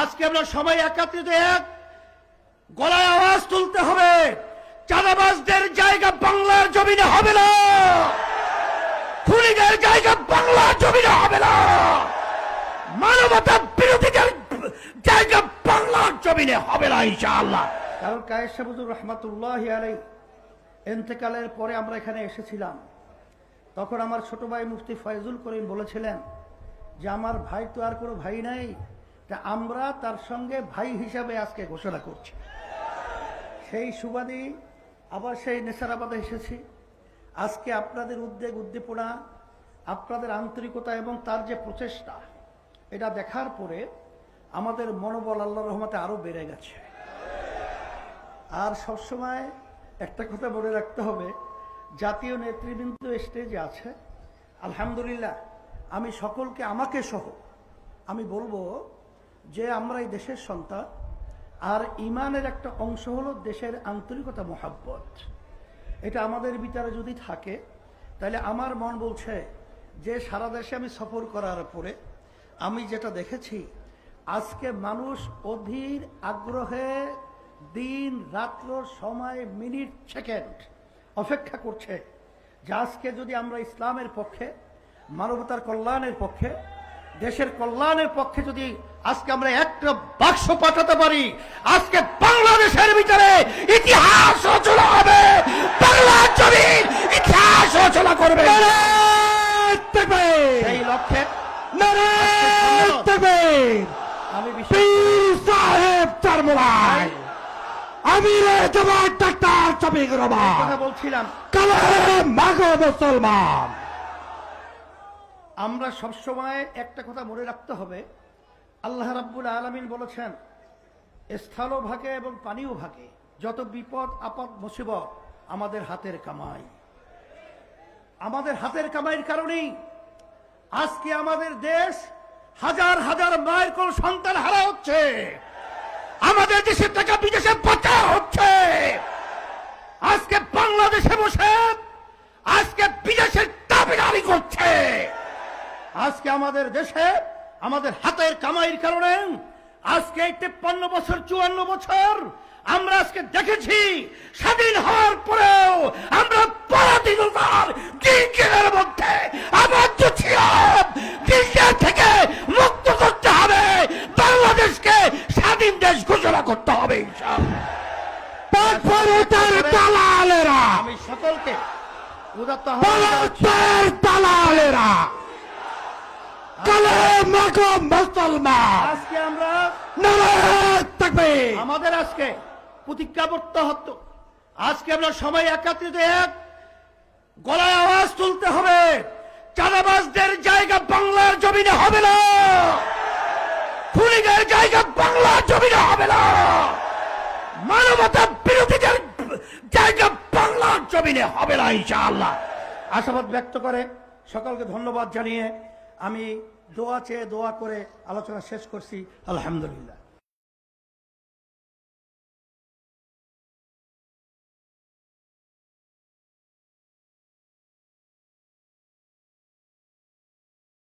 আজকে আমরা সবাই একত্রিত এক গলায় আওয়াজ তুলতে হবে, চাঁদাবাজদের জায়গা বাংলার জমিনে হবে না, খুনিদের জায়গা বাংলার জমিনে হবে না, মানবতা বিরোধীদের জায়গা বাংলার জমিনে হবে না ইনশাআল্লাহ। কারণ কায়েস সাহেবুর রহমাতুল্লাহি আলাইহি ইন্তেকালের পরে আমরা এখানে এসেছিলাম, তখন আমার ছোট ভাই মুফতি ফয়জুল করিম বলেছিলেন যে আমার ভাই তো আর কোনো ভাই নাই, তা আমরা তার সঙ্গে ভাই হিসাবে আজকে ঘোষণা করছি। সেই সুবাদে আবার সেই নেসারাবাদে এসেছি। আজকে আপনাদের উদ্বেগ উদ্দীপনা, আপনাদের আন্তরিকতা এবং তার যে প্রচেষ্টা, এটা দেখার পরে আমাদের মনোবল আল্লাহর রহমতে আরো বেড়ে গেছে। আর সবসময় একটা কথা মনে রাখতে হবে, জাতীয় নেতৃবৃন্দ স্টেজে আছে, আলহামদুলিল্লাহ আমি সকলকে, আমাকে সহ আমি বলবো যে আমরা এই দেশের সন্তান, আর ইমানের একটা অংশ হলো দেশের আন্তরিকতা, মোহাব্বত। এটা আমাদের ভিতরে যদি থাকে তাহলে আমার মন বলছে যে সারা দেশে আমি সফর করার পরে আমি যেটা দেখেছি, আজকে মানুষ অধীর আগ্রহে দিন রাত্র সময় মিনিট সেকেন্ড অপেক্ষা করছে যে আজকে যদি আমরা ইসলামের পক্ষে, মানবতার কল্যাণের পক্ষে, দেশের কল্যাণের পক্ষে যদি আজকে আমরা একটা বাক্স পাঠাতে পারি, আজকে বাংলাদেশের ভিতরে ইতিহাস রচনা হবে, বাংলার জমিন ইতিহাস রচনা করবে। সেই লক্ষ্যে আমি বলছিলাম, মুসলমান আমরা সবসময় একটা কথা মনে রাখতে হবে, আল্লাহ রাব্বুল আলামিন বলেছেন স্থলও ভাগে এবং পানিও ভাগে, যত বিপদ আপদ মুসিবত আমাদের হাতের কামাই। আমাদের হাতের কামাইয়ের কারণেই আজকে আমাদের দেশ হাজার হাজার মায়ের কোন সন্তান হারা হচ্ছে, আমাদের দেশের টাকা বিদেশে পাচার হচ্ছে। আজকে বাংলাদেশে বসে আজকে বিদেশের দাবিদারি করছে। আজকে আমাদের দেশে আমাদের হাতের কামাইয়ের কারণে আজকে 53 বছর 54 বছর আমরা আজকে দেখেছি, স্বাধীন হওয়ার পরেও আমরা পরাধীনতার গিরগিরের মধ্যে আবদ্ধ ছিলাম। গিরগির থেকে মুক্ত করতে হবে, বাংলাদেশকে স্বাধীন দেশ ঘোষণা করতে হবে ইনশাআল্লাহ। দালালেরা, আমি সকলকে উদাত্ত দালালেরা মুসলমান, আজকে আমরা আমাদের আজকে প্রতিজ্ঞাবদ্ধ হতো, আজকে আমরা সবাই একত্রিত এক গলায় আওয়াজ তুলতে হবে, চাঁদাবাজদের জায়গা বাংলার জমিনে হবে না, খুনিদের জায়গা বাংলার জমিনে হবে না, মানবতা বিরোধীদের জায়গা বাংলার জমিনে হবে না ইনশাআল্লাহ। আশাবাদ ব্যক্ত করে সকলকে ধন্যবাদ জানিয়ে আমি দোয়া চেয়ে দোয়া করে আলোচনা শেষ করছি। আলহামদুলিল্লাহ।